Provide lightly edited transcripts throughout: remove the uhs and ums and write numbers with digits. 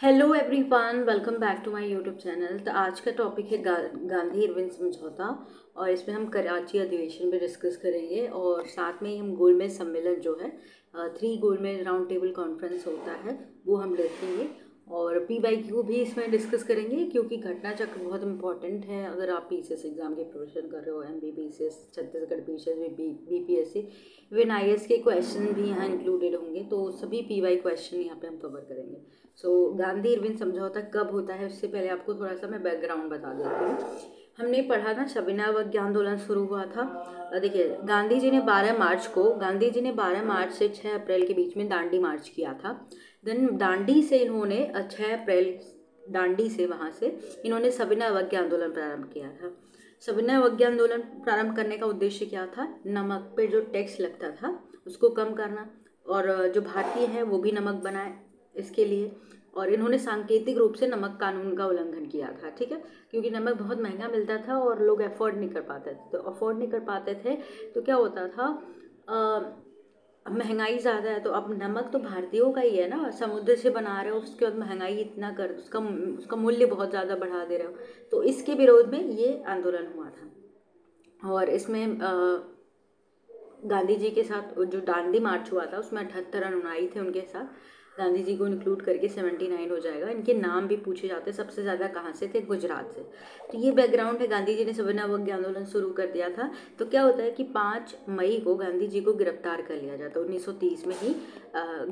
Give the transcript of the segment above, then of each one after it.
Hello everyone, welcome back to my YouTube channel. तो आज का टॉपिक है गांधी इरविन समझौता। और इसमें हम कराची अधिवेशन पे डिस्कस करेंगे और साथ में ही हम गोलमेज सम्मेलन जो है 3 गोलमेज राउंड टेबल कॉन्फ्रेंस होता है वो हम देखेंगे। और PYQ भी इसमें डिस्कस करेंगे क्योंकि घटना चक्र बहुत इंपॉर्टेंट है। अगर आप PCS एग्ज़ाम की प्रिपरेशन कर रहे हो, MBBCS, Chhattisgarh PCS, BPSC, even IAS के क्वेश्चन भी यहाँ इंक्लूडेड होंगे, तो सभी PY क्वेश्चन यहाँ पे हम कवर करेंगे। गांधी इरविन समझौता कब होता है उससे पहले आपको थोड़ा सा मैं बैकग्राउंड बता देती हूँ। हमने पढ़ा था सविनय अवज्ञा आंदोलन शुरू हुआ था। देखिए, गांधी जी ने 12 मार्च से 6 अप्रैल के बीच में दांडी मार्च किया था। देन दांडी से इन्होंने 6 अप्रैल दांडी से वहाँ से इन्होंने सविनय अवज्ञा आंदोलन प्रारंभ किया था। सविनय अवज्ञा आंदोलन प्रारंभ करने का उद्देश्य क्या था? नमक पे जो टैक्स लगता था उसको कम करना, और जो भारतीय हैं वो भी नमक बनाए इसके लिए। और इन्होंने सांकेतिक रूप से नमक कानून का उल्लंघन किया था, ठीक है, क्योंकि नमक बहुत महंगा मिलता था और लोग अफोर्ड नहीं कर पाते थे। तो अफोर्ड नहीं कर पाते थे तो क्या होता था, अब महंगाई ज़्यादा है तो अब नमक तो भारतीयों का ही है ना, समुद्र से बना रहे हो, उसके बाद महंगाई इतना कर उसका मूल्य बहुत ज़्यादा बढ़ा दे रहे हो। तो इसके विरोध में ये आंदोलन हुआ था। और इसमें गांधी जी के साथ जो दांडी मार्च हुआ था उसमें 78 अनुयायी थे उनके साथ। गांधी जी को इंक्लूड करके 79 हो जाएगा। इनके नाम भी पूछे जाते हैं, सबसे ज़्यादा कहाँ से थे? गुजरात से। तो ये बैकग्राउंड है। गांधी जी ने सविनय अवज्ञा आंदोलन शुरू कर दिया था। तो क्या होता है कि 5 मई को गांधी जी को गिरफ्तार कर लिया जाता है। 1930 में ही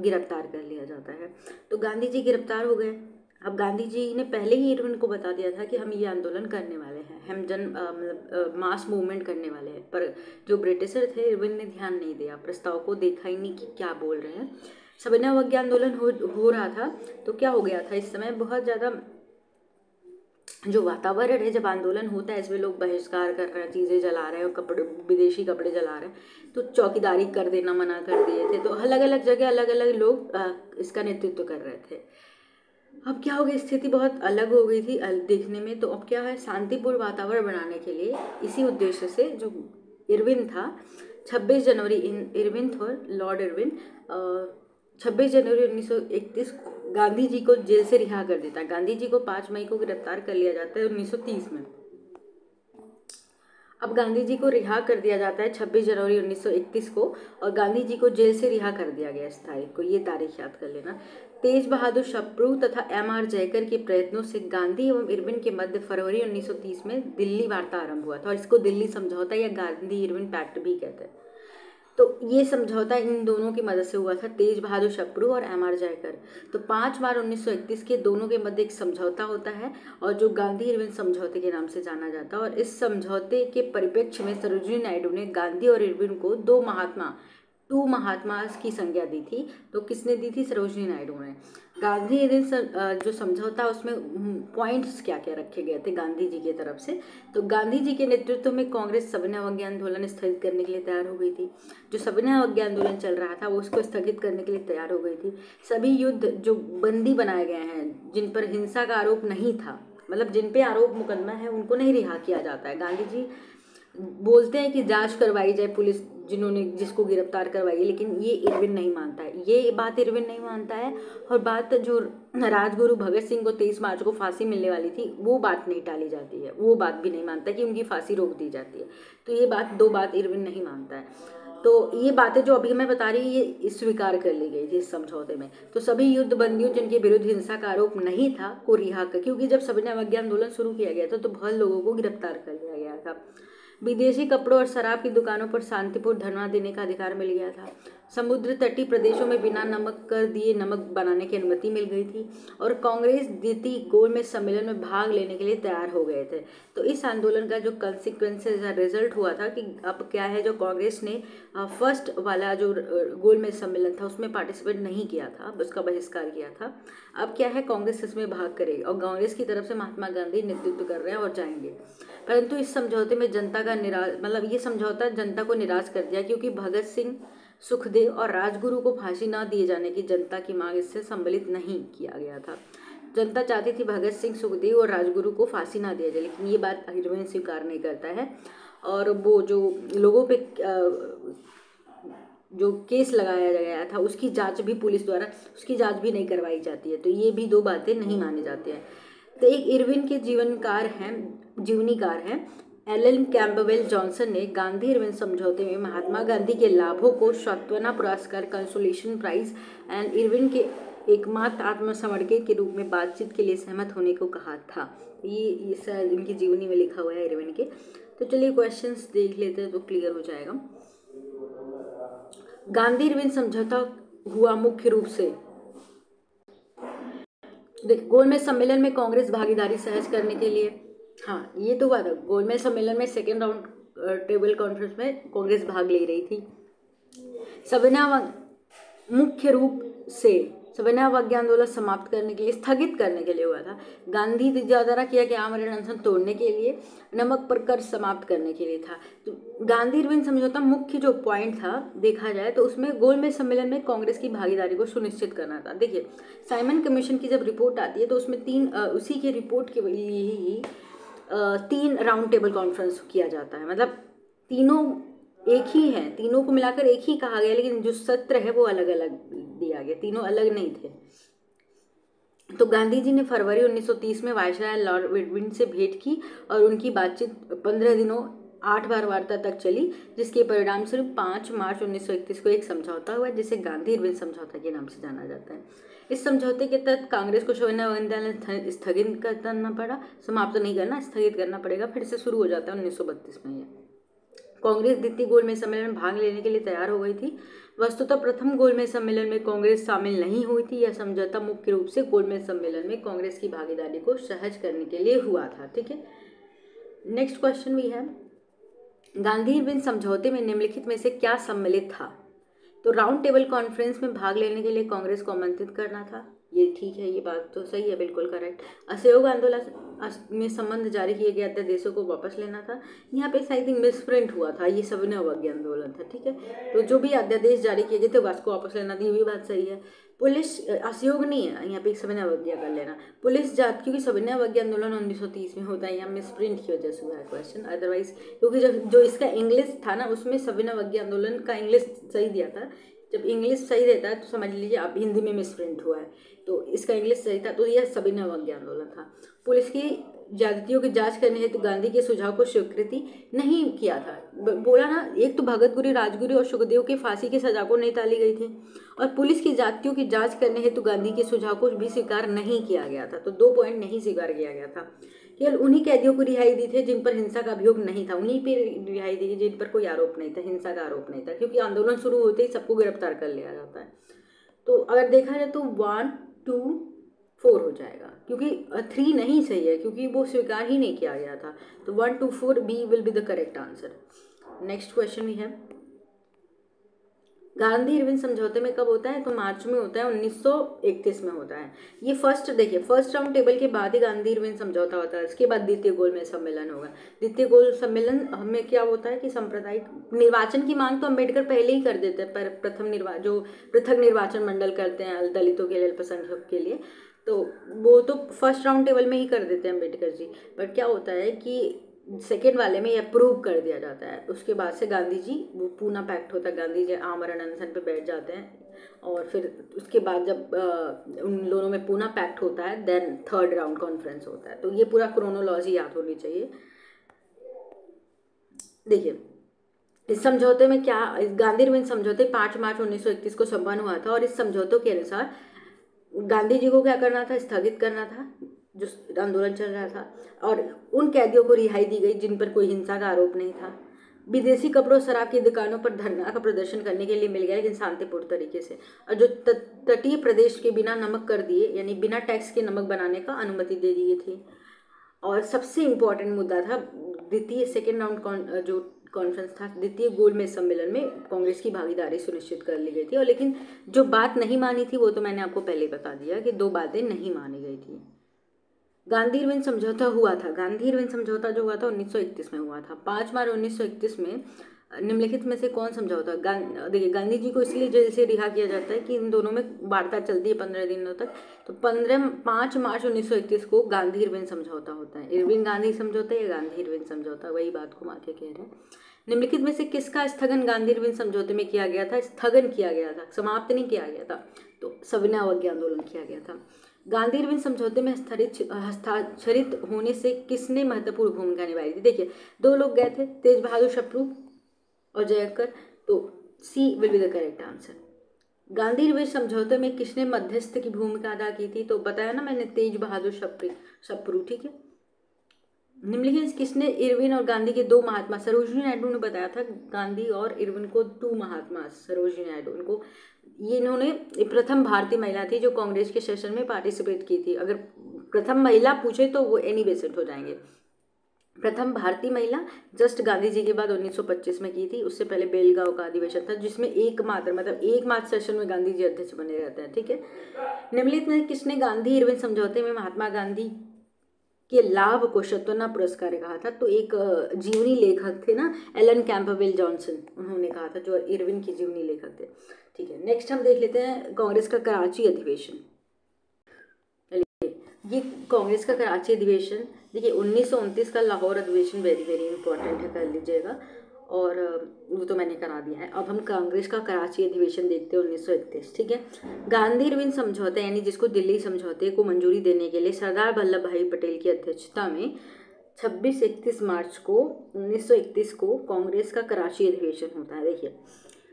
गिरफ्तार कर लिया जाता है। तो गांधी जी गिरफ्तार हो गए। अब गांधी जी ने पहले ही इरविन को बता दिया था कि हम ये आंदोलन करने वाले हैं, हम मतलब मास मूवमेंट करने वाले हैं। पर जो ब्रिटिशर थे, इरविन ने ध्यान नहीं दिया, प्रस्ताव को देखा ही नहीं कि क्या बोल रहे हैं। सविनय अवज्ञा आंदोलन हो रहा था। तो क्या हो गया था, इस समय बहुत ज़्यादा जो वातावरण है, जब आंदोलन होता है इसमें लोग बहिष्कार कर रहे हैं, चीज़ें जला रहे हैं और कपड़े, विदेशी कपड़े जला रहे हैं, तो चौकीदारी कर देना मना कर दिए थे। तो अलग अलग जगह अलग अलग लोग इसका नेतृत्व कर रहे थे। अब क्या हो गई, स्थिति बहुत अलग हो गई थी देखने में। तो अब क्या है, शांतिपूर्ण वातावरण बनाने के लिए इसी उद्देश्य से जो इरविन था, 26 जनवरी इरविन थे, लॉर्ड इरविन 26 जनवरी 1931 गांधी जी को जेल से रिहा कर देता है। गांधी जी को 5 मई को गिरफ्तार कर लिया जाता है 1930 में। अब गांधी जी को रिहा कर दिया जाता है 26 जनवरी 1931 को, और गांधी जी को जेल से रिहा कर दिया गया इस तारीख को। ये तारीख याद कर लेना। तेज बहादुर शप्रू तथा MR जयकर के प्रयत्नों से गांधी एवं इरविन के मध्य फरवरी 1930 में दिल्ली वार्ता आरंभ हुआ था, और इसको दिल्ली समझौता या गांधी इरविन पैक्ट भी कहते हैं। तो ये समझौता इन दोनों की मदद से हुआ था, तेज बहादुर शप्रू और MR जयकर। तो 5 मार्च 1931 के दोनों के मध्य एक समझौता होता है, और जो गांधी इरविन समझौते के नाम से जाना जाता है। और इस समझौते के परिप्रेक्ष्य में सरोजिनी नायडू ने गांधी और इरविन को टू महात्मा की संज्ञा दी थी। तो किसने दी थी? सरोजिनी नायडू ने। गांधी इरविन जो समझौता, उसमें पॉइंट्स क्या क्या रखे गए थे गांधी जी की तरफ से। तो गांधी जी के नेतृत्व में कांग्रेस सविनय अवज्ञा आंदोलन स्थगित करने के लिए तैयार हो गई थी। जो सविनय अवज्ञा आंदोलन चल रहा था वो उसको स्थगित करने के लिए तैयार हो गई थी। सभी युद्ध जो बंदी बनाए गए हैं, जिन पर हिंसा का आरोप नहीं था, मतलब जिन पे आरोप मुकदमा है, उनको नहीं रिहा किया जाता है। गांधी जी बोलते हैं कि जांच करवाई जाए, पुलिस जिसको गिरफ्तार करवाई है, लेकिन ये इरविन नहीं मानता है। ये बात इरविन नहीं मानता है। और बात जो राजगुरु भगत सिंह को 23 मार्च को फांसी मिलने वाली थी, वो बात नहीं टाली जाती है, वो बात भी नहीं मानता कि उनकी फांसी रोक दी जाती है। तो ये दो बात इरविन नहीं मानता है। तो ये बातें जो अभी मैं बता रही हूँ ये स्वीकार कर ली गई थी इस समझौते में। तो सभी युद्ध बंदियों जिनके विरुद्ध हिंसा का आरोप नहीं था को रिहा कर, क्योंकि जब सविनय अवज्ञा आंदोलन शुरू किया गया था तो बहुत लोगों को गिरफ्तार कर लिया गया था। विदेशी कपड़ों और शराब की दुकानों पर शांतिपूर्ण धरना देने का अधिकार मिल गया था। समुद्र तटीय प्रदेशों में बिना नमक कर दिए नमक बनाने की अनुमति मिल गई थी। और कांग्रेस द्वितीय गोलमेज सम्मेलन में भाग लेने के लिए तैयार हो गए थे। तो इस आंदोलन का जो कंसिक्वेंसेज या रिजल्ट हुआ था कि अब क्या है, जो कांग्रेस ने फर्स्ट वाला जो गोलमेज सम्मेलन था उसमें पार्टिसिपेट नहीं किया था, उसका बहिष्कार किया था। अब क्या है, कांग्रेस इसमें भाग करेगी और कांग्रेस की तरफ से महात्मा गांधी नेतृत्व कर रहे हैं और जाएंगे। परंतु इस समझौते में जनता का ये समझौता जनता को निराश कर दिया, क्योंकि भगत सिंह, सुखदेव और राजगुरु को फांसी न दिए जाने की जनता की मांग इससे सम्मिलित नहीं किया गया था। जनता चाहती थी भगत सिंह, सुखदेव और राजगुरु को फांसी ना दिया जाए, लेकिन ये बात इरविन स्वीकार नहीं करता है। और वो जो लोगों पे जो केस लगाया गया था उसकी जांच भी पुलिस द्वारा उसकी जांच भी नहीं करवाई जाती है। तो ये भी दो बातें नहीं मानी जाती हैं। तो एक इरविन के जीवनीकार हैं एलन कैम्पबेल जॉनसन ने गांधी इरविन समझौते में महात्मा गांधी के लाभों को सांत्वना पुरस्कार कंसोलेशन प्राइज एंड इरविन के एकमात्र आत्मसमर्पण के रूप में बातचीत के लिए सहमत होने को कहा था। ये शायद इनकी जीवनी में लिखा हुआ है इरविन के। तो चलिए क्वेश्चंस देख लेते हैं तो क्लियर हो जाएगा। गांधी इरविन समझौता हुआ मुख्य रूप से गोलमेज सम्मेलन में कांग्रेस भागीदारी सहज करने के लिए। हाँ, ये तो हुआ था गोलमेज सम्मेलन में सेकेंड राउंड टेबल कॉन्फ्रेंस में कांग्रेस भाग ले रही थी। मुख्य रूप से सविनय आंदोलन समाप्त करने के लिए स्थगित करने के लिए हुआ था। गांधी द्वारा किया गया आमरण अनशन तोड़ने के लिए, नमक पर कर समाप्त करने के लिए था। तो गांधी इरविन समझौता मुख्य जो पॉइंट था देखा जाए तो उसमें गोलमेज सम्मेलन में कांग्रेस की भागीदारी को सुनिश्चित करना था। देखिए साइमन कमीशन की जब रिपोर्ट आती है तो उसमें उसी की रिपोर्ट के लिए ही 3 राउंड टेबल कॉन्फ्रेंस किया जाता है। मतलब तीनों एक ही हैं, तीनों को मिलाकर एक ही कहा गया, लेकिन जो सत्र है वो अलग अलग दिया गया, तीनों अलग नहीं थे। तो गांधी जी ने फरवरी 1930 में वायसराय लॉर्ड इरविन से भेंट की और उनकी बातचीत 15 दिनों 8 बार वार्ता तक चली, जिसके परिणाम स्वरूप 5 मार्च 1931 को एक समझौता हुआ जिसे गांधी इरविन समझौता के नाम से जाना जाता है। इस समझौते के तहत कांग्रेस को सविनय आंदोलन स्थगित करना पड़ा, समाप्त नहीं करना, स्थगित करना पड़ेगा, फिर से शुरू हो जाता है 1932 में। कांग्रेस द्वितीय गोलमेज सम्मेलन में भाग लेने के लिए तैयार हो गई थी। वस्तुतः प्रथम गोलमेज सम्मेलन में कांग्रेस शामिल नहीं हुई थी। यह समझौता मुख्य रूप से गोलमेज सम्मेलन में कांग्रेस की भागीदारी को सहज करने के लिए हुआ था। ठीक है, नेक्स्ट क्वेश्चन भी है, गांधी इरविन समझौते में निम्नलिखित में से क्या सम्मिलित था? तो राउंड टेबल कॉन्फ्रेंस में भाग लेने के लिए कांग्रेस को आमंत्रित करना था, ये ठीक है, ये बात तो सही है, बिल्कुल करेक्ट। असहयोग आंदोलन में संबंध जारी किए गए अध्यादेशों को वापस लेना था। यहाँ पे आई थिंक मिसप्रिंट हुआ था, ये सविनय आंदोलन था। ठीक है, तो जो भी अध्यादेश जारी किए गए थे उसको वापस लेना थी, ये भी बात सही है। पुलिस असहयोग नहीं है, यहाँ पे सविनय अवज्ञा कर लेना। पुलिस जात, क्योंकि सविनय अवज्ञा आंदोलन 1930 में होता है, यहाँ मिसप्रिंट की वजह से हुआ है क्वेश्चन। अदरवाइज क्योंकि जब जो इसका इंग्लिश था ना उसमें सविनय अवज्ञा आंदोलन का इंग्लिश सही दिया था। जब इंग्लिश सही रहता है तो समझ लीजिए आप हिंदी में मिसप्रिंट हुआ है, तो इसका इंग्लिश सही था, तो यह सविनय अवज्ञा आंदोलन था। पुलिस की ज्यादतियों की जांच करने हेतु गांधी के सुझाव को स्वीकृति नहीं किया था। बोला ना, एक तो भगत गुरु, राजगुरु और सुखदेव की फांसी की सजा को नहीं टाली गई थी, और पुलिस की जातियों की जांच करने हेतु गांधी के सुझाव को भी स्वीकार नहीं किया गया था। तो 2 पॉइंट नहीं स्वीकार किया गया था। केवल उन्हीं कैदियों को रिहाई दी थी जिन पर हिंसा का अभियोग नहीं था, उन्हीं पे रिहाई दी जिन पर कोई आरोप नहीं था, हिंसा का आरोप नहीं था, क्योंकि आंदोलन शुरू होते ही सबको गिरफ्तार कर लिया जाता है। तो अगर देखा जाए तो 1, 2, 4 हो जाएगा, क्योंकि 3 नहीं सही है क्योंकि वो स्वीकार ही नहीं किया गया था। तो 1, 2, 4 B will be the correct answer. Next question भी है, गांधी इरविन समझौते में कब होता है? तो मार्च में होता है, 1931 में होता है। ये फर्स्ट राउंड टेबल के बाद ही गांधी इरविन समझौता होता है, इसके बाद द्वितीय गोलमेज सम्मेलन होगा। द्वितीय गोल सम्मेलन में क्या होता है कि सांप्रदायिक निर्वाचन की मांग तो अम्बेडकर पहले ही कर देते हैं, पर पृथक निर्वाचन मंडल करते हैं दलितों के लिए, अल्पसंख्यक के लिए, तो वो तो फर्स्ट राउंड टेबल में ही कर देते हैं अम्बेडकर जी। बट क्या होता है कि सेकेंड वाले में अप्रूव कर दिया जाता है। उसके बाद से गांधी जी, वो पूना पैक्ट होता है, गांधी जी आमरण अनशन पे बैठ जाते हैं, और फिर उसके बाद जब उन दोनों में पूना पैक्ट होता है देन थर्ड राउंड कॉन्फ्रेंस होता है। तो ये पूरा क्रोनोलॉजी याद होनी चाहिए। देखिए इस समझौते में क्या, गांधी इरविन समझौते 5 मार्च 1931 को संपन्न हुआ था, और इस समझौतों के अनुसार गांधी जी को क्या करना था? स्थगित करना था जो आंदोलन चल रहा था, और उन कैदियों को रिहाई दी गई जिन पर कोई हिंसा का आरोप नहीं था। विदेशी कपड़ों शराब की दुकानों पर धरना का प्रदर्शन करने के लिए मिल गया, लेकिन शांतिपूर्ण तरीके से। और जो तटीय प्रदेश के बिना नमक कर दिए, यानी बिना टैक्स के नमक बनाने का अनुमति दे दी थी। और सबसे इम्पोर्टेंट मुद्दा था द्वितीय सेकेंड राउंड जो कॉन्फ्रेंस था, द्वितीय गोलमेज सम्मेलन में कांग्रेस की भागीदारी सुनिश्चित कर ली गई थी। और लेकिन जो बात नहीं मानी थी वो तो मैंने आपको पहले बता दिया कि 2 बातें नहीं मानी गई थी। गांधी इरविन समझौता हुआ था, गांधी इरविन समझौता जो हुआ था 1931 में हुआ था। 5 मार्च 1931 में निम्नलिखित में से कौन समझौता? देखिए गांधी जी को इसलिए जेल से रिहा किया जाता है कि इन दोनों में वार्ता चलती है 15 दिनों तक। तो 5 मार्च 1931 को गांधी इरविन समझौता होता है। इरविन गांधी समझौता या गांधी इरविन समझौता, वही बात घुमा के कह रहे हैं। निम्नलिखित में से किसका स्थगन गांधी इरविन समझौते में किया गया था? स्थगन किया गया था, समाप्त नहीं किया गया था। तो सविनय अवज्ञा आंदोलन किया गया था। गांधी इरविन समझौते में हस्ताक्षरित होने से किसने महत्वपूर्ण भूमिका निभाई थी? देखिए, दो लोग गए थे, तेज बहादुर सप्रू और जयकर। तो C will be the correct answer. Gandhi Irwin समझौते में किसने मध्यस्थ की भूमिका अदा की थी? तो बताया ना मैंने, तेज बहादुर सप्रू। ठीक है। निम्नलिखित किसने इरविन और गांधी के दो महात्मा, सरोजिनी नायडू ने बताया था गांधी और इरविन को टू महात्मा, सरोजिनी नायडू इनको, ये इन्होंने प्रथम भारतीय महिला थी जो कांग्रेस के सेशन में पार्टिसिपेट की थी। अगर प्रथम महिला पूछे तो वो एनी बेसिड हो जाएंगे। प्रथम भारतीय महिला जस्ट गांधी जी के बाद 1925 में की थी। उससे पहले बेलगांव का अधिवेशन था जिसमें एकमात्र सेशन में गांधी जी अध्यक्ष बने रहते हैं। ठीक है। निम्नलिखित में किसने गांधी इरविन समझौते में महात्मा गांधी के लाभ को शतवना पुरस्कार कहा था? तो एक जीवनी लेखक थे ना, एलन कैंपबेल जॉनसन, उन्होंने कहा था, जो इरविन के जीवनी लेखक थे। ठीक है। नेक्स्ट हम देख लेते हैं कांग्रेस का कराची अधिवेशन। ये कांग्रेस का कराची अधिवेशन, देखिए 1929 का लाहौर अधिवेशन वेरी वेरी इंपॉर्टेंट है, कर लीजिएगा, और वो तो मैंने करा दिया है। अब हम कांग्रेस का कराची अधिवेशन देखते हैं 1931। ठीक है। गांधी इरविन समझौते यानी जिसको दिल्ली समझौते को मंजूरी देने के लिए सरदार वल्लभ भाई पटेल की अध्यक्षता में 26-31 मार्च को 1931 को कांग्रेस का कराची अधिवेशन होता है। देखिए,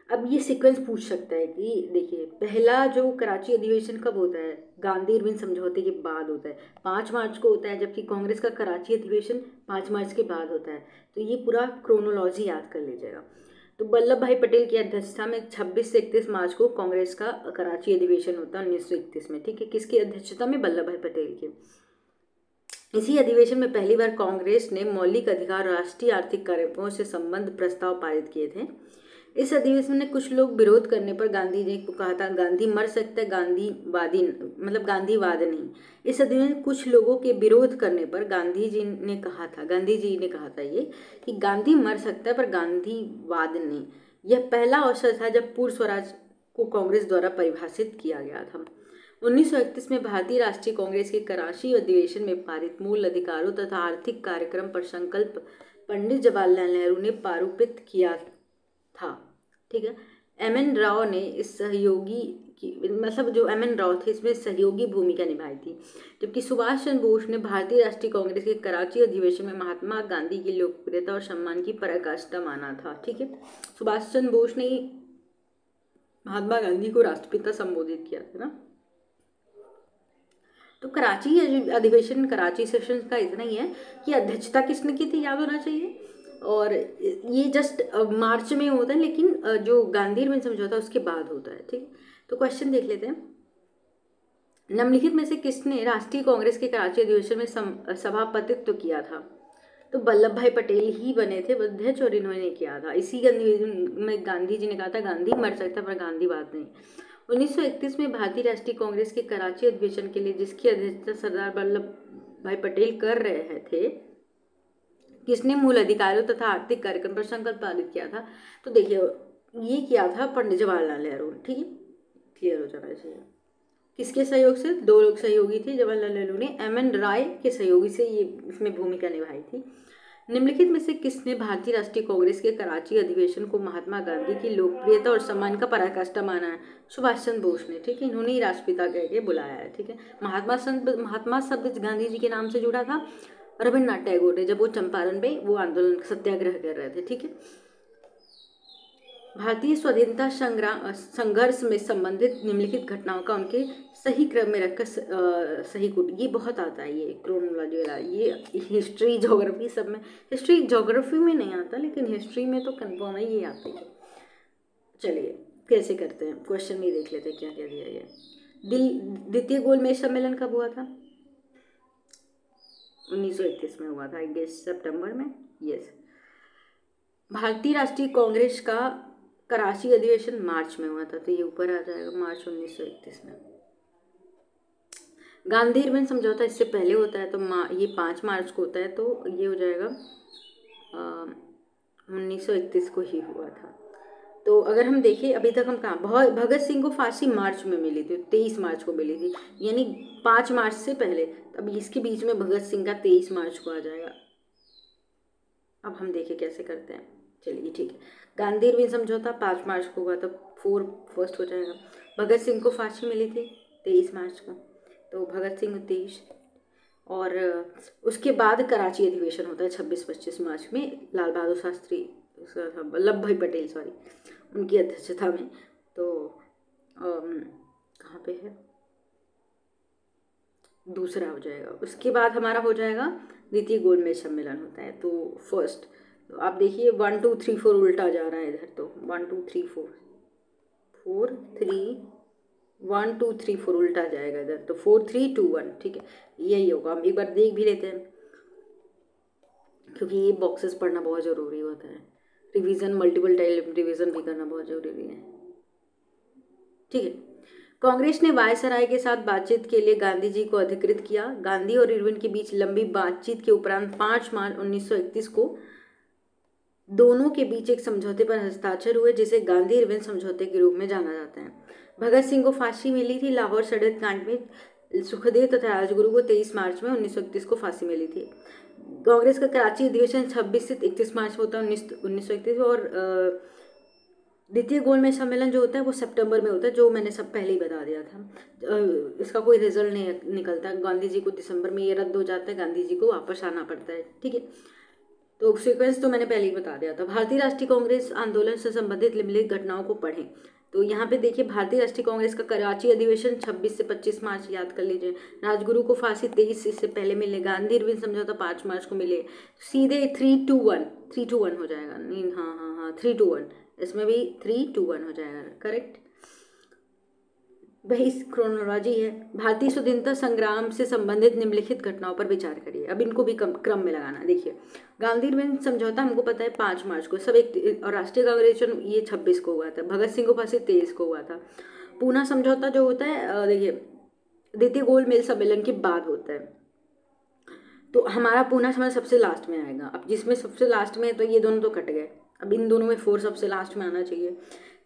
अब ये सीक्वेंस पूछ सकता है कि देखिए, पहला जो कराची अधिवेशन कब होता है? गांधी इरविन समझौते के बाद होता है, 5 मार्च को होता है, जबकि कांग्रेस का कराची अधिवेशन 5 मार्च के बाद होता है। तो ये पूरा क्रोनोलॉजी याद कर लीजिएगा। तो वल्लभ भाई पटेल की अध्यक्षता में 26 से 31 मार्च को कांग्रेस का कराची अधिवेशन होता है 1931 में। ठीक है। किसकी अध्यक्षता में? वल्लभ भाई पटेल की। इसी अधिवेशन में पहली बार कांग्रेस ने मौलिक अधिकार राष्ट्रीय आर्थिक कार्यक्रमों से संबंध प्रस्ताव पारित किए थे। इस अधिवेशन में कुछ लोग विरोध करने पर गांधी जी को कहा था गांधी मर सकता है, गांधीवादी मतलब गांधीवाद नहीं। इस अधिवेशन में कुछ लोगों के विरोध करने पर गांधी जी ने कहा था ये कि गांधी मर सकता है पर गांधीवाद नहीं। यह पहला अवसर था जब पूर्ण स्वराज को कांग्रेस द्वारा परिभाषित किया गया था। 1931 में भारतीय राष्ट्रीय कांग्रेस के कराची अधिवेशन में पारित मूल अधिकारों तथा आर्थिक कार्यक्रम पर संकल्प पंडित जवाहरलाल नेहरू ने पारूपित किया था। ठीक है। एम.एन. राव ने इस सहयोगी की मतलब जो एम.एन. राव थे इसमें सहयोगी भूमिका निभाई थी, जबकि सुभाष चंद्र बोस ने भारतीय राष्ट्रीय कांग्रेस के कराची अधिवेशन में महात्मा गांधी की लोकप्रियता और सम्मान की पराकाष्ठा माना था। ठीक है। सुभाष चंद्र बोस ने महात्मा गांधी को राष्ट्रपिता संबोधित किया था ना। तो कराची अधिवेशन, कराची सेशन का इतना ही है कि अध्यक्षता किसने की थी, याद होना चाहिए। और ये जस्ट मार्च में होता है, लेकिन जो गांधी इरविन समझौता उसके बाद होता है। ठीक। तो क्वेश्चन देख लेते हैं। निम्नलिखित में से किसने राष्ट्रीय कांग्रेस के कराची अधिवेशन में सभापतित्व किया था? तो वल्लभ भाई पटेल ही बने थे अध्यक्ष और इन्होंने किया था। इसी अधिवेशन में गांधी जी ने कहा था गांधी मर सकता पर गांधीवाद नहीं। 1931 में भारतीय राष्ट्रीय कांग्रेस के कराची अधिवेशन के लिए जिसकी अध्यक्षता सरदार वल्लभ भाई पटेल कर रहे थे, किसने मूल अधिकारों तथा आर्थिक कार्यक्रम पर संकल्प पारित किया था? तो देखिए, ये किया था पंडित जवाहरलाल नेहरू। ठीक है। क्लियर हो जाना चाहिए। किसके सहयोग से? दो लोग सहयोगी थे। जवाहरलाल नेहरू ने एम.एन. राय के सहयोगी से ये इसमें भूमिका निभाई थी। निम्नलिखित में से किसने भारतीय राष्ट्रीय कांग्रेस के कराची अधिवेशन को महात्मा गांधी की लोकप्रियता और सम्मान का पराकाष्ठा माना है? सुभाष चंद्र बोस ने। ठीक है। इन्होंने ही राष्ट्रपिता कह के बुलाया है। ठीक है। महात्मा शब्द गांधी जी के नाम से जुड़ा था रविन्द्रनाथ टैगोर ने, जब वो चंपारण में वो आंदोलन सत्याग्रह कर रहे थे। ठीक है। भारतीय स्वाधीनता संघर्ष में संबंधित निम्नलिखित घटनाओं का उनके सही क्रम में रखकर सही कूट, ये बहुत आता है, ये क्रोनोलॉजी वाला, ये हिस्ट्री ज्योग्राफी सब में, हिस्ट्री ज्योग्राफी में नहीं आता लेकिन हिस्ट्री में तो कन्फर्म है ये आता है। चलिए कैसे करते हैं, क्वेश्चन में देख लेते हैं क्या क्या दिया गया। द्वितीय गोलमेज सम्मेलन कब हुआ था? 1931 में हुआ था, आई गेस सितंबर में। यस। भारतीय राष्ट्रीय कांग्रेस का कराची अधिवेशन मार्च में हुआ था, तो ये ऊपर आ जाएगा, मार्च 1931 में। गांधी इरविन समझौता इससे पहले होता है, तो ये 5 मार्च को होता है, तो ये हो जाएगा 1931 को ही हुआ था। तो अगर हम देखें अभी तक हम कहाँ, भगत सिंह को फांसी मार्च में मिली थी, 23 मार्च को मिली थी, यानी 5 मार्च से पहले। अब इसके बीच में भगत सिंह का 23 मार्च को आ जाएगा। अब हम देखें कैसे करते हैं। चलिए ठीक है। गांधी इरविन समझौता 5 मार्च को हुआ था, 4 फर्स्ट हो जाएगा। भगत सिंह को फांसी मिली थी 23 मार्च को, तो भगत सिंह 23। और उसके बाद कराची अधिवेशन होता है 26-25 मार्च में, लाल बहादुर शास्त्री, वल्लभ भाई पटेल सॉरी, उनकी अध्यक्षता में। तो कहाँ पे है, दूसरा हो जाएगा। उसके बाद हमारा हो जाएगा द्वितीय गोलमेज सम्मेलन होता है। तो फर्स्ट, तो आप देखिए 1 2 3 4 उल्टा जा रहा है इधर, तो 1 2 3 4 4 3 1 2 3 4 उल्टा जाएगा इधर, तो 4 3 2 1, ठीक है, यही होगा। हम एक बार देख भी लेते हैं, क्योंकि ये बॉक्सेस पढ़ना बहुत ज़रूरी होता है, रिवीजन मल्टीपल टाइम रिवीजन भी करना बहुत ज़रूरी है, ठीक है। कांग्रेस ने वायसराय के साथ बातचीत के लिए गांधी जी को अधिकृत किया। गांधी और इरविन के बीच लंबी बातचीत के उपरांत 5 मार्च 1931 को दोनों के बीच एक समझौते पर हस्ताक्षर हुए, जिसे गांधी इरविन समझौते के रूप में जाना जाता है। भगत सिंह को फांसी मिली थी लाहौर षड्यंत्र कांड में। सुखदेव तथा राजगुरु को 23 मार्च में 1931 को फांसी मिली थी। कांग्रेस का कराची अधिवेशन 26 से 31 मार्च में होता है 1931, और द्वितीय गोलमेज सम्मेलन जो होता है वो सितंबर में होता है, जो मैंने सब पहले ही बता दिया था। इसका कोई रिजल्ट नहीं निकलता, गांधी जी को दिसंबर में ये रद्द हो जाता है, गांधी जी को वापस आना पड़ता है, ठीक है। तो सीक्वेंस तो मैंने पहले ही बता दिया था। भारतीय राष्ट्रीय कांग्रेस आंदोलन से संबंधित निम्नलिखित घटनाओं को पढ़ें। तो यहाँ पे देखिए, भारतीय राष्ट्रीय कांग्रेस का कराची अधिवेशन 26 से 25 मार्च, याद कर लीजिए। राजगुरु को फांसी 23 इससे पहले मिले। गांधी इरविन समझौता 5 मार्च को मिले। सीधे 3-2-1 हो जाएगा। नहीं, हाँ 3-2-1, इसमें भी 3-2-1 हो जाएगा, करेक्ट। वही क्रोनोलॉजी है। भारतीय स्वतंत्रता संग्राम से संबंधित निम्नलिखित घटनाओं पर विचार करिए। अब इनको भी क्रम में लगाना। देखिए, गांधी इरविन समझौता हमको पता है 5 मार्च को, सब एक, और राष्ट्रीय कांग्रेस ये 26 को हुआ था। भगत सिंह को फांसी 23 को हुआ था। पूना समझौता जो होता है, देखिए, द्वितीय गोलमेज सम्मेलन के बाद होता है। तो हमारा पूना समय सबसे लास्ट में आएगा। अब जिसमें सबसे लास्ट में है, तो ये दोनों तो कट गए, अब इन दोनों में 4 सबसे लास्ट में आना चाहिए।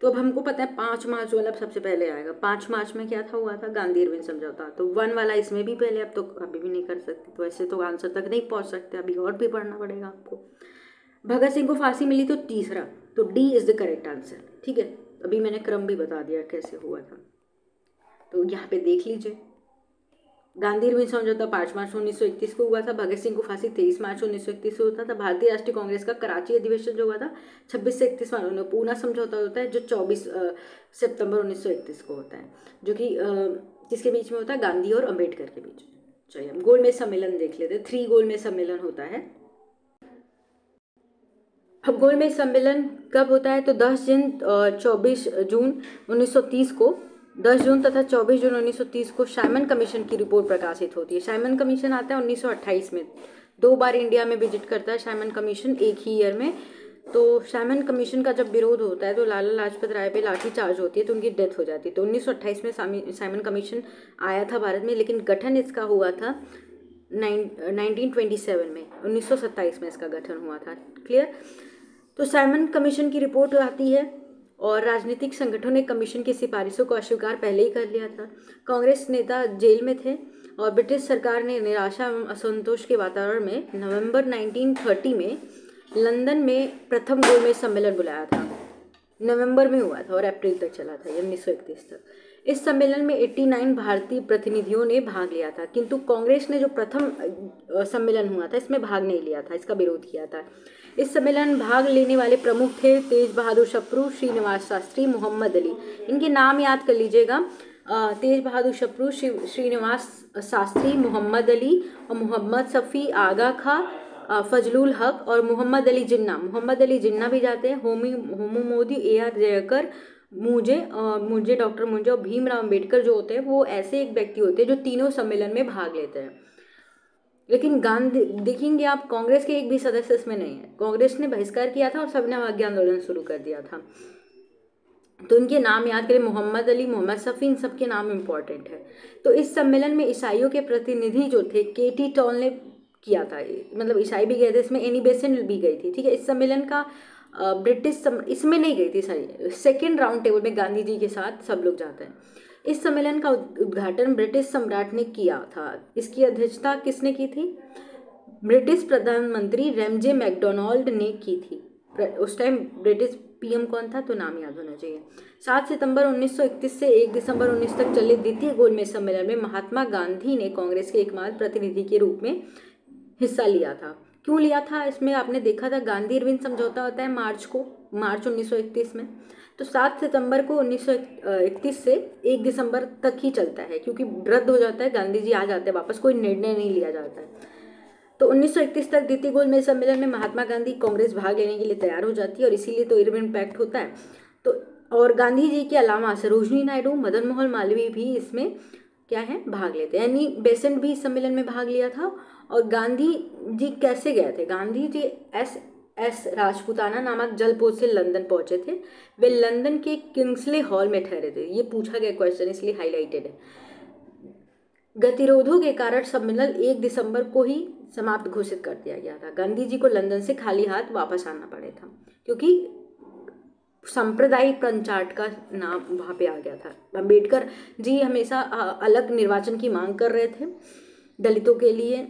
तो अब हमको पता है 5 मार्च वाला सबसे पहले आएगा। 5 मार्च में क्या था, हुआ था गांधी इरविन समझौता। तो 1 वाला इसमें भी पहले, अब तो अभी भी नहीं कर सकते, तो ऐसे तो आंसर तक नहीं पहुंच सकते, अभी और भी पढ़ना पड़ेगा आपको। भगत सिंह को फांसी मिली तो तीसरा, तो D is the correct answer, ठीक है। अभी मैंने क्रम भी बता दिया कैसे हुआ था, तो यहाँ पे देख लीजिए। गांधी इरविन समझौता 5 मार्च 1931 को हुआ था। भगत सिंह को फांसी 23 मार्च 1931 को होता था। भारतीय राष्ट्रीय कांग्रेस का कराची अधिवेशन जो हुआ था 26 से 31 मार्च। पूना समझौता होता है जो 24 सितंबर 1931 को होता है, जो कि किसके बीच में होता है, गांधी और अम्बेडकर के बीच में। चलिए हम गोलमेज सम्मेलन देख लेते हैं। 3 गोलमेज सम्मेलन होता है। अब गोलमेज सम्मेलन कब होता है, तो 10 जून 24 जून 1930 को, 10 जून तथा 24 जून 1930 को साइमन कमीशन की रिपोर्ट प्रकाशित होती है। साइमन कमीशन आता है 1928 में, 2 बार इंडिया में विजिट करता है साइमन कमीशन एक ही ईयर में। तो साइमन कमीशन का जब विरोध होता है तो लाला लाजपत राय पे लाठी चार्ज होती है, तो उनकी डेथ हो जाती है। तो 1928 में साइमन कमीशन आया था भारत में, लेकिन गठन इसका हुआ था 1927 में, 1927 में इसका गठन हुआ था, क्लियर। तो साइमन कमीशन की रिपोर्ट आती है, और राजनीतिक संगठनों ने कमीशन की सिफारिशों को अस्वीकार पहले ही कर लिया था। कांग्रेस नेता जेल में थे, और ब्रिटिश सरकार ने निराशा एवं असंतोष के वातावरण में नवंबर 1930 में लंदन में प्रथम गोलमेज सम्मेलन बुलाया था। नवंबर में हुआ था और अप्रैल तक चला था, 1931 तक। इस सम्मेलन में 89 भारतीय प्रतिनिधियों ने भाग लिया था, किंतु कांग्रेस ने जो प्रथम सम्मेलन हुआ था इसमें भाग नहीं लिया था, इसका विरोध किया था। इस सम्मेलन में भाग लेने वाले प्रमुख थे तेज बहादुर सप्रू, श्रीनिवास शास्त्री, मोहम्मद अली। इनके नाम याद कर लीजिएगा, तेज बहादुर सप्रू, श्रीनिवास शास्त्री, मोहम्मद अली और मोहम्मद शफी, आगा खां, फजलुल हक और मोहम्मद अली जिन्ना। मोहम्मद अली जिन्ना भी जाते हैं। होमू मोदी, AR जयकर, मुझे डॉक्टर मुंजे और भीमराव अम्बेडकर जो होते हैं वो ऐसे एक व्यक्ति होते हैं जो तीनों सम्मेलन में भाग लेते हैं। लेकिन गांधी देखेंगे आप, कांग्रेस के एक भी सदस्य इसमें नहीं है। कांग्रेस ने बहिष्कार किया था और सबने अवज्ञा आंदोलन शुरू कर दिया था। तो इनके नाम याद करें, मोहम्मद अली, मोहम्मद शफी, इन सबके नाम इंपॉर्टेंट है। तो इस सम्मेलन में ईसाइयों के प्रतिनिधि जो थे KT टॉल ने किया था, मतलब ईसाई भी गए थे इसमें, एनी बेसेंट भी गई थी, ठीक है। इस सम्मेलन का ब्रिटिश इसमें नहीं गई थी, सॉरी, सेकेंड राउंड टेबल में गांधी जी के साथ सब लोग जाते हैं। इस सम्मेलन का उद्घाटन ब्रिटिश सम्राट ने किया था। इसकी अध्यक्षता किसने की थी, ब्रिटिश प्रधानमंत्री रैमजे मैकडोनाल्ड ने की थी। उस टाइम ब्रिटिश पीएम कौन था, तो नाम याद होना चाहिए। 7 सितंबर 1931 से 1 दिसंबर 19 तक चले द्वितीय गोलमेज सम्मेलन में महात्मा गांधी ने कांग्रेस के एकमात्र प्रतिनिधि के रूप में हिस्सा लिया था। क्यों लिया था, इसमें आपने देखा था गांधी इरविन समझौता होता है मार्च 1931 में, तो 7 सितंबर को 1931 से 1 दिसंबर तक ही चलता है, क्योंकि रद्द हो जाता है, गांधी जी आ जाते हैं वापस, कोई निर्णय नहीं लिया जाता है। तो 1931 तक द्वितीय गोलमेज सम्मेलन में महात्मा गांधी कांग्रेस भाग लेने के लिए तैयार हो जाती है, और इसीलिए तो इरविन पैक्ट होता है। तो और गांधी जी के अलावा सरोजनी नायडू, मदन मोहन मालवीय भी इसमें क्या है, भाग लेते हैं। यानी बेसेंट भी इस सम्मेलन में भाग लिया था। और गांधी जी कैसे गए थे, गांधी जी एस राजपुताना नामक जलपोत से लंदन पहुंचे थे। वे लंदन के किंग्सले हॉल में ठहरे थे। ये पूछा गया क्वेश्चन, इसलिए हाईलाइटेड है। गतिरोधों के कारण सम्मेलन 1 दिसंबर को ही समाप्त घोषित कर दिया गया था। गांधी जी को लंदन से खाली हाथ वापस आना पड़ा था, क्योंकि सांप्रदायिक पंचायत का नाम वहाँ पे आ गया था। अम्बेडकर जी हमेशा अलग निर्वाचन की मांग कर रहे थे दलितों के लिए,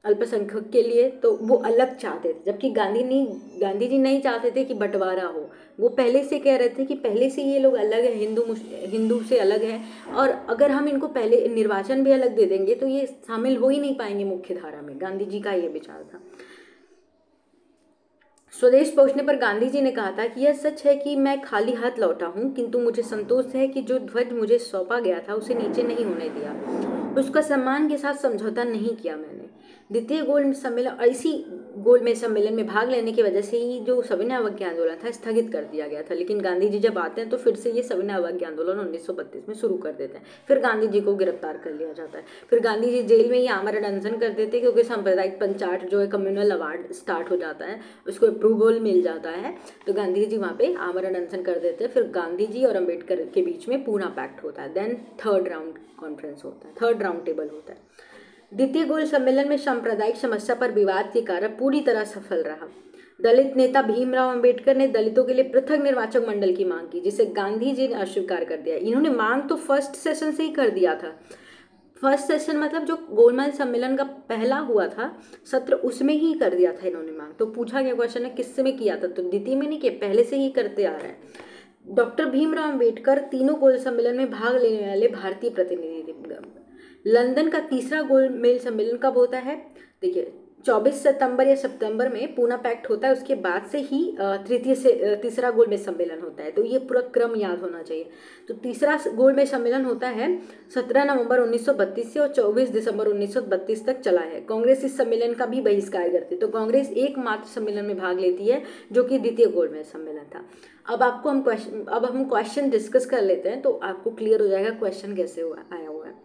अल्पसंख्यक के लिए, तो वो अलग चाहते थे, जबकि गांधी जी नहीं चाहते थे कि बंटवारा हो। वो पहले से कह रहे थे कि पहले से ये लोग अलग है, हिंदू से अलग है, और अगर हम इनको पहले निर्वाचन भी अलग दे देंगे तो ये शामिल हो ही नहीं पाएंगे मुख्य धारा में। गांधी जी का ये विचार था। स्वदेश पहुंचने पर गांधी जी ने कहा था कि यह सच है कि मैं खाली हाथ लौटा हूं, किंतु मुझे संतोष है कि जो ध्वज मुझे सौंपा गया था उसे नीचे नहीं होने दिया, उसका सम्मान के साथ समझौता नहीं किया मैंने। द्वितीय गोलमेज सम्मेलन में भाग लेने की वजह से ही जो सविनय अवज्ञा आंदोलन था स्थगित कर दिया गया था, लेकिन गांधी जी जब आते हैं तो फिर से ये सविनय अवज्ञा आंदोलन 1932 में शुरू कर देते हैं। फिर गांधी जी को गिरफ्तार कर लिया जाता है। फिर गांधी जी जेल में ही आमरण अनशन कर देते हैं, क्योंकि सांप्रदायिक पंचायत जो है कम्युनल अवार्ड स्टार्ट हो जाता है, उसको अप्रूवल मिल जाता है, तो गांधी जी वहाँ पे आमरण अनशन कर देते हैं। फिर गांधी जी और अम्बेडकर के बीच में पूना पैक्ट होता है। देन थर्ड राउंड कॉन्फ्रेंस होता है, थर्ड राउंड टेबल होता है। द्वितीय गोल सम्मेलन में सांप्रदायिक समस्या पर विवाद के कारण पूरी तरह सफल रहा। दलित नेता भीमराव अंबेडकर ने दलितों के लिए पृथक निर्वाचक मंडल की मांग की, जिसे गांधी जी ने अस्वीकार कर दिया। इन्होंने मांग तो फर्स्ट सेशन से ही कर दिया था। फर्स्ट सेशन मतलब जो गोलमेज सम्मेलन का पहला हुआ था सत्र, उसमें ही कर दिया था इन्होंने मांग। तो पूछा गया क्वेश्चन है किससे में किया था, तो द्वितीय में नहीं किया, पहले से ही करते आ रहे हैं। डॉक्टर भीमराव अंबेडकर तीनों गोल सम्मेलन में भाग लेने वाले भारतीय प्रतिनिधि थे। लंदन का तीसरा गोलमेज सम्मेलन कब होता है, देखिए 24 सितंबर या सितंबर में पूना पैक्ट होता है, उसके बाद से ही तीसरा गोलमेज सम्मेलन होता है। तो ये पूरा क्रम याद होना चाहिए। तो तीसरा गोलमेज सम्मेलन होता है 17 नवंबर 1932 से और 24 दिसंबर 1932 तक चला है। कांग्रेस इस सम्मेलन का भी बहिष्कार करती है। तो कांग्रेस एकमात्र सम्मेलन में भाग लेती है जो कि द्वितीय गोलमेज सम्मेलन था। अब हम क्वेश्चन डिस्कस कर लेते हैं, तो आपको क्लियर हो जाएगा क्वेश्चन कैसे आया हुआ है।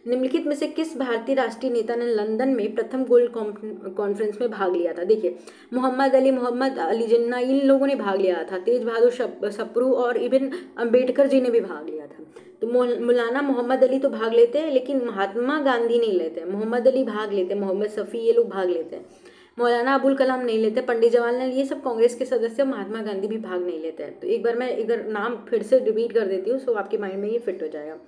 निम्नलिखित में से किस भारतीय राष्ट्रीय नेता ने लंदन में प्रथम गोल्ड कॉन्फ्रेंस में भाग लिया था, देखिए मोहम्मद अली जिन्ना, इन लोगों ने भाग लिया था। तेज बहादुर सप्रू और इवन अम्बेडकर जी ने भी भाग लिया था। तो मौलाना मोहम्मद अली तो भाग लेते हैं, लेकिन महात्मा गांधी नहीं लेते। मोहम्मद अली भाग लेते, मोहम्मद शफी, ये लोग भाग लेते हैं। मौलाना अबुल कलाम नहीं लेते, पंडित जवाहरलाल, ये सब कांग्रेस के सदस्य। महात्मा गांधी भी भाग नहीं लेते हैं। तो एक बार मैं नाम फिर से रिपीट कर देती हूँ, सो आपके माइंड में ये फिट हो जाएगा।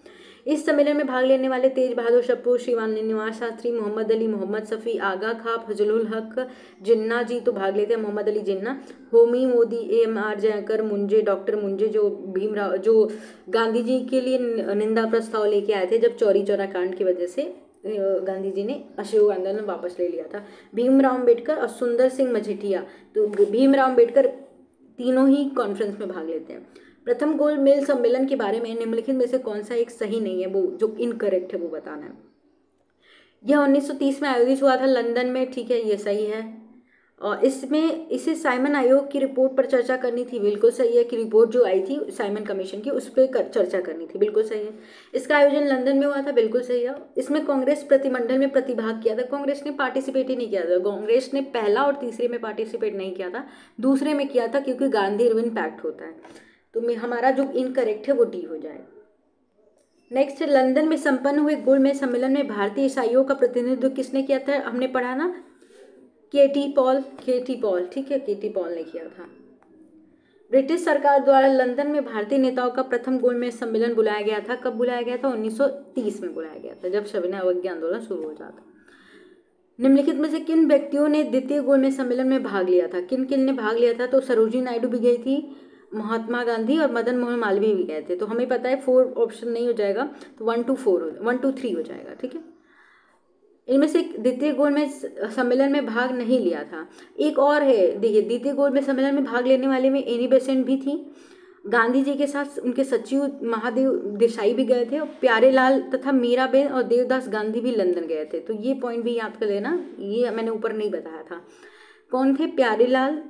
इस सम्मेलन में भाग लेने वाले तेज बहादुर सप्रू, श्रीनिवास शास्त्री, मोहम्मद अली, मोहम्मद शफी, आगा खां, फजलुल हक, जिन्ना जी तो भाग लेते हैं, मोहम्मद अली जिन्ना, होमी मोदी, AMR जयकर, मुंजे, डॉक्टर मुंजे, जो गांधी जी के लिए निंदा प्रस्ताव लेके आए थे जब चौरी चौरा कांड की वजह से गांधी जी ने अशोक आंदोलन वापस ले लिया था। भीमराव अंबेडकर और सुंदर सिंह मजीठिया, तो भीमराव अंबेडकर तीनों ही कॉन्फ्रेंस में भाग लेते हैं। प्रथम गोलमेज सम्मेलन के बारे में निम्नलिखित में से कौन सा एक सही नहीं है, वो जो इनकरेक्ट है वो बताना है। यह 1930 में आयोजित हुआ था लंदन में, ठीक है, ये सही है। और इसे साइमन आयोग की रिपोर्ट पर चर्चा करनी थी, बिल्कुल सही है, कि रिपोर्ट जो आई थी साइमन कमीशन की उस पर चर्चा करनी थी, बिल्कुल सही है। इसका आयोजन लंदन में हुआ था, बिल्कुल सही है। इसमें कांग्रेस प्रतिमंडल में प्रतिभाग किया था, कांग्रेस ने पार्टिसिपेट ही नहीं किया था। कांग्रेस ने पहला और तीसरे में पार्टिसिपेट नहीं किया था, दूसरे में किया था, क्योंकि गांधी इरविन पैक्ट होता है। तो हमारा जो इनकरेक्ट है वो डी हो जाए। नेक्स्ट, लंदन में संपन्न हुए गोलमेज सम्मेलन में भारतीय ईसाइयों का प्रतिनिधित्व किसने किया था, हमने पढ़ा ना, केटी पॉल, ठीक है, केटी पॉल ने किया था। ब्रिटिश सरकार द्वारा लंदन में भारतीय नेताओं का प्रथम गोलमेज सम्मेलन बुलाया गया था, कब बुलाया गया था, 1930 में बुलाया गया था, जब सविनय अवज्ञा आंदोलन शुरू हो जाता। निम्नलिखित में से किन व्यक्तियों ने द्वितीय गोलमेज सम्मेलन में भाग लिया था? किन किन ने भाग लिया था? तो सरोजिनी नायडू भी गई थी, महात्मा गांधी और मदन मोहन मालवीय भी गए थे। तो हमें पता है 4 ऑप्शन नहीं हो जाएगा, तो 1 2 4 1 2 3 हो जाएगा। ठीक है, इनमें से द्वितीय गोलमेज सम्मेलन में भाग नहीं लिया था। एक और है, देखिए द्वितीय गोलमेज सम्मेलन में भाग लेने वाले में एनी बेसेंट भी थी, गांधी जी के साथ उनके सचिव महादेव देसाई भी गए थे, और प्यारेलाल तथा मीराबेन और देवदास गांधी भी लंदन गए थे। तो ये पॉइंट भी याद कर लेना, ये मैंने ऊपर नहीं बताया था। कौन थे? प्यारेलाल,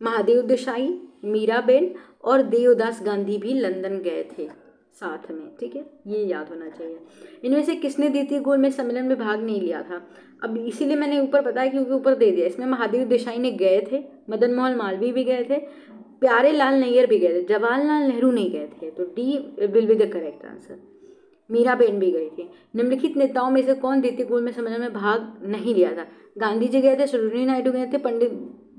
महादेव देसाई, मीराबेन और देवदास गांधी भी लंदन गए थे साथ में। ठीक है, ये याद होना चाहिए। इनमें से किसने द्वितीय गोलमेज सम्मेलन में भाग नहीं लिया था? अब इसीलिए मैंने ऊपर बताया क्योंकि ऊपर दे दिया। इसमें महादेव देसाई ने गए थे, मदन मोहन मालवीय भी गए थे, प्यारेलाल नैयर भी गए थे, जवाहरलाल नेहरू नहीं गए थे। तो D will be the correct answer. Miraben भी गई थी। निम्नलिखित नेताओं में से कौन द्वितीय गोलमेज सम्मेलन में भाग नहीं लिया था? गांधी जी गए थे, सरोजिनी नायडू गए थे, पंडित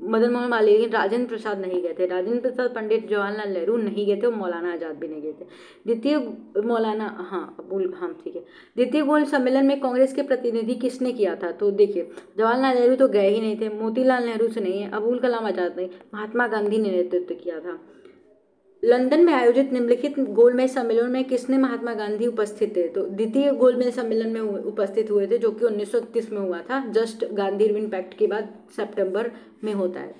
मदन मोहन मालवीय, लेकिन राजेंद्र प्रसाद नहीं गए थे। राजेंद्र प्रसाद, पंडित जवाहरलाल नेहरू नहीं गए थे, और मौलाना आजाद भी नहीं गए थे। द्वितीय मौलाना, हाँ ठीक है। द्वितीय गोल सम्मेलन में कांग्रेस के प्रतिनिधि किसने किया था? तो देखिए जवाहरलाल नेहरू तो गए ही नहीं थे, मोतीलाल नेहरू से नहीं है, अबुल कलाम आजाद नहीं, महात्मा गांधी ने नेतृत्व किया था। लंदन में आयोजित निम्नलिखित गोलमेज सम्मेलन में किसने महात्मा गांधी उपस्थित थे? तो द्वितीय गोलमेज सम्मेलन में उपस्थित हुए थे, जो कि 1931 में हुआ था, जस्ट गांधी इरविन पैक्ट के बाद सितंबर में होता है।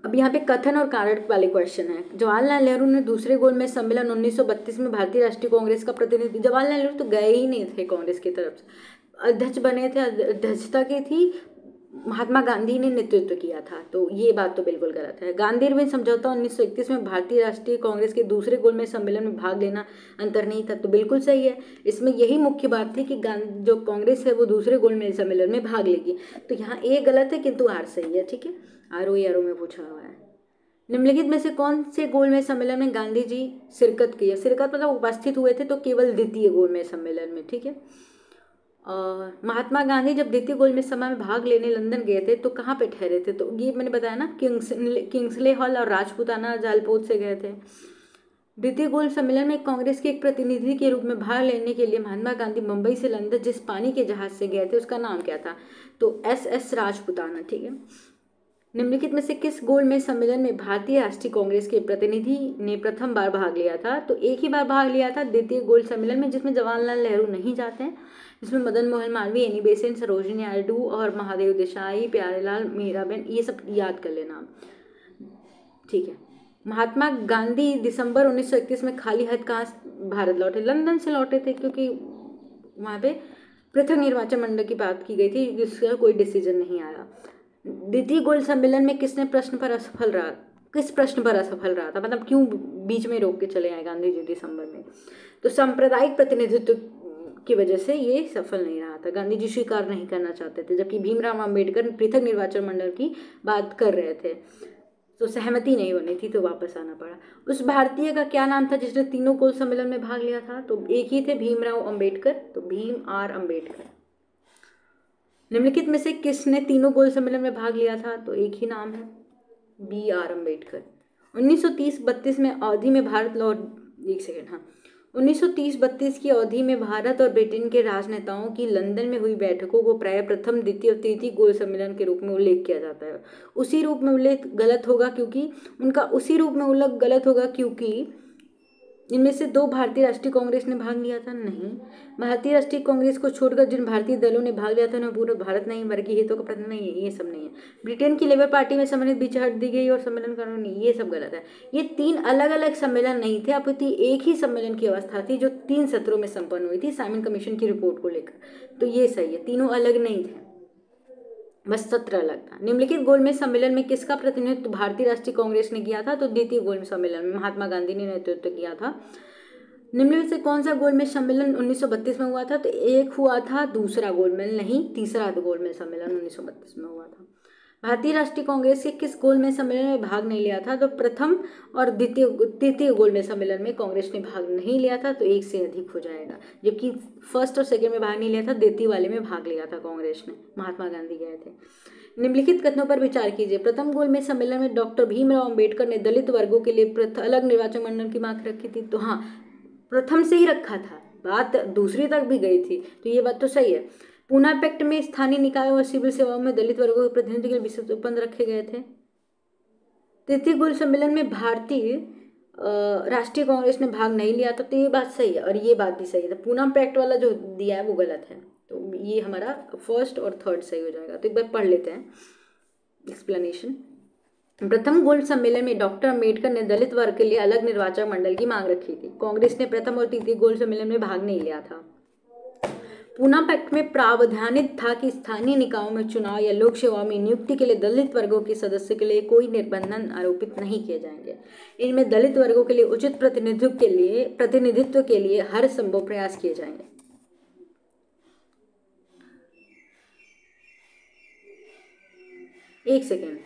अब यहाँ पे कथन और कारण वाले क्वेश्चन है। जवाहरलाल नेहरू ने दूसरे गोलमेज सम्मेलन 1932 में भारतीय राष्ट्रीय कांग्रेस का प्रतिनिधि, जवाहरलाल नेहरू तो गए ही नहीं थे कांग्रेस की तरफ से, अध्यक्ष बने थे, अध्यक्षता की थी महात्मा गांधी ने नेतृत्व किया था। तो ये बात तो बिल्कुल गलत है। गांधी इरविन समझौता 1931 में भारतीय राष्ट्रीय कांग्रेस के दूसरे गोलमेज सम्मेलन में भाग लेना अंतर नहीं था। तो बिल्कुल सही है, इसमें यही मुख्य बात थी कि जो कांग्रेस है वो दूसरे गोलमेज सम्मेलन में भाग लेगी। तो यहाँ ए गलत है किंतु आर सही है। ठीक है, आर में पूछा हुआ है। निम्नलिखित में से कौन से गोलमेज सम्मेलन में गांधी जी शिरकत की है? शिरकत मतलब उपस्थित हुए थे, तो केवल द्वितीय गोलमेज सम्मेलन में। ठीक है, महात्मा गांधी जब द्वितीय गोलमेज सम्मेलन में भाग लेने लंदन गए थे तो कहाँ पे ठहरे थे? तो ये मैंने बताया ना, किंग्सले हॉल और राजपूताना जालपोत से गए थे। द्वितीय गोल सम्मेलन में कांग्रेस के एक प्रतिनिधि के रूप में भाग लेने के लिए महात्मा गांधी मुंबई से लंदन जिस पानी के जहाज से गए थे उसका नाम क्या था? तो SS राजपूताना। ठीक है, निम्नलिखित में से किस गोलमेज सम्मेलन में भारतीय राष्ट्रीय कांग्रेस के प्रतिनिधि ने प्रथम बार भाग लिया था? तो एक ही बार भाग लिया था द्वितीय गोल सम्मेलन में, जिसमें जवाहरलाल नेहरू नहीं जाते हैं, जिसमें मदन मोहन मालवीय, एनी बेसेंट, सरोजिनी नायडू और महादेव देसाई, प्यारेलाल, मीराबेन, ये सब याद कर लेना। ठीक है, महात्मा गांधी दिसंबर 1931 में खाली हाथ कहाँ भारत लौटे? लंदन से लौटे थे, क्योंकि वहाँ पे पृथक निर्वाचन मंडल की बात की गई थी जिसका कोई डिसीजन नहीं आया। द्वितीय गोल सम्मेलन में किस प्रश्न पर असफल रहा था? मतलब क्यों बीच में रोक के चले आए गांधी जी दिसंबर में? तो सांप्रदायिक प्रतिनिधित्व की वजह से ये सफल नहीं रहा था। गांधी जी स्वीकार नहीं करना चाहते थे, जबकि भीमराव अंबेडकर पृथक निर्वाचन मंडल की बात कर रहे थे, तो सहमति नहीं बनी थी, तो वापस आना पड़ा। उस भारतीय का क्या नाम था जिसने तीनों गोल सम्मेलन में भाग लिया था? तो एक ही थे, भीमराव अंबेडकर, तो भीम आर अम्बेडकर। निम्नलिखित में से किसने तीनों गोल सम्मेलन में भाग लिया था? तो एक ही नाम है, BR अम्बेडकर। 1930-32 में अवधि में भारत लौट 1930-32 की अवधि में भारत और ब्रिटेन के राजनेताओं की लंदन में हुई बैठकों को प्राय प्रथम, द्वितीय और तृतीय गोल सम्मेलन के रूप में उल्लेख किया जाता है। उसी रूप में उल्लेख गलत होगा क्योंकि इनमें से 2 भारतीय राष्ट्रीय कांग्रेस ने भाग लिया था। नहीं, भारतीय राष्ट्रीय कांग्रेस को छोड़कर जिन भारतीय दलों ने भाग लिया था उन्हें पूरा भारत नहीं, वर्गीय हितों का प्रतिनिधित्व नहीं है, ये सब नहीं है। ब्रिटेन की लेबर पार्टी में सम्मिलित बीच हट दी गई और सम्मेलन कानून नहीं, ये सब गलत है। ये 3 अलग अलग सम्मेलन नहीं थे, अपितु एक ही सम्मेलन की अवस्था थी जो 3 सत्रों में संपन्न हुई थी साइमन कमीशन की रिपोर्ट को लेकर। तो ये सही है, तीनों अलग नहीं थे, बस सत्र अलग था। निम्नलिखित गोलमेज सम्मेलन में किसका प्रतिनिधित्व भारतीय राष्ट्रीय कांग्रेस ने किया था? तो द्वितीय गोलमेज सम्मेलन में महात्मा गांधी ने नेतृत्व किया था। निम्न में से कौन सा गोलमेज सम्मेलन 1932 में हुआ था? तो एक हुआ था दूसरा गोलमेज, नहीं तीसरा गोलमेज सम्मेलन 1932 में हुआ था। भारतीय राष्ट्रीय कांग्रेस के किस गोलमेज सम्मेलन में भाग नहीं लिया था? तो प्रथम और तृतीय गोलमेज सम्मेलन में कांग्रेस ने भाग नहीं लिया था, तो एक से अधिक हो जाएगा। जबकि फर्स्ट और सेकेंड में भाग नहीं लिया था, द्वितीय वाले में भाग लिया था कांग्रेस ने, महात्मा गांधी गए थे। निम्नलिखित कथनों पर विचार कीजिए। प्रथम गोलमेज सम्मेलन में डॉक्टर भीमराव अंबेडकर ने दलित वर्गों के लिए अलग निर्वाचन मंडल की मांग रखी थी। तो हाँ, प्रथम से ही रखा था, बात दूसरी तक भी गई थी, तो ये बात तो सही है। पूना पैक्ट में स्थानीय निकायों और सिविल सेवाओं में दलित वर्गों के प्रतिनिधित्व के लिए विशेष उपबंध रखे गए थे। तृतीय गोल सम्मेलन में भारतीय राष्ट्रीय कांग्रेस ने भाग नहीं लिया था, तो ये बात सही है और ये बात भी सही है। तो पूना पैक्ट वाला जो दिया है वो गलत है, तो ये हमारा फर्स्ट और थर्ड सही हो जाएगा। तो एक बार पढ़ लेते हैं एक्सप्लेनेशन। प्रथम गोल्ड सम्मेलन में डॉक्टर अम्बेडकर ने दलित वर्ग के लिए अलग निर्वाचक मंडल की मांग रखी थी। कांग्रेस ने प्रथम और तृतीय गोल्ड सम्मेलन में भाग नहीं लिया था। पूना पैक्ट में प्रावधानित था कि स्थानीय निकायों में चुनाव या लोक सेवाओं में नियुक्ति के लिए दलित वर्गों के सदस्यों के लिए कोई निर्बंधन आरोपित नहीं किए जाएंगे। इनमें दलित वर्गों के लिए उचित प्रतिनिधित्व के लिए हर संभव प्रयास किए जाएंगे। एक सेकेंड,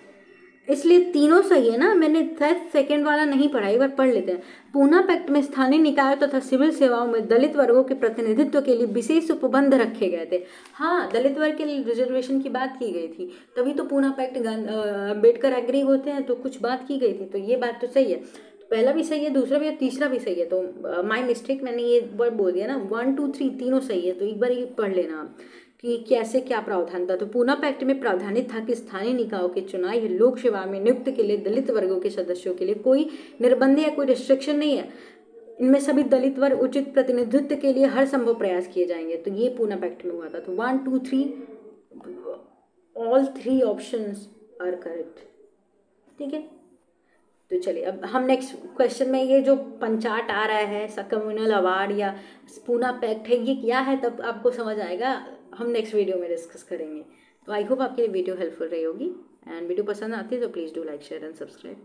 इसलिए तीनों सही है ना, मैंने सेकंड वाला नहीं पढ़ा, एक बार पढ़ लेते हैं। पूना पैक्ट में स्थानीय निकायों तथा सिविल सेवाओं में दलित वर्गों के प्रतिनिधित्व के लिए विशेष उपबंध रखे गए थे। हाँ, दलित वर्ग के लिए रिजर्वेशन की बात की गई थी, तभी तो पूना पैक्ट अम्बेडकर एग्री होते हैं, तो कुछ बात की गई थी, तो ये बात तो सही है। पहला भी सही है, दूसरा भी और तीसरा भी सही है, तो माय मिस्टेक, मैंने ये वर्ड बोल दिया ना, 1 2 3 तीनों सही है। तो एक बार ये पढ़ लेना आप कि कैसे क्या प्रावधान था। तो पूना पैक्ट में प्रावधानित था कि स्थानीय निकायों के चुनाव या लोक सेवा में नियुक्त के लिए दलित वर्गों के सदस्यों के लिए कोई निर्बंध या कोई रिस्ट्रिक्शन नहीं है। इनमें सभी दलित वर्ग उचित प्रतिनिधित्व के लिए हर संभव प्रयास किए जाएंगे। तो ये पूना पैक्ट में हुआ था। तो 1 2 3 ऑल 3 ऑप्शंस आर करेक्ट। ठीक है, तो चलिए अब हम नेक्स्ट क्वेश्चन में, ये जो पंचाट आ रहा है कम्युनल अवार्ड या पूना पैक्ट है, ये क्या है तब आपको समझ आएगा, हम नेक्स्ट वीडियो में डिस्कस करेंगे। तो आई होप आपके लिए वीडियो हेल्पफुल रही होगी, एंड वीडियो पसंद आती है तो please do like share and subscribe.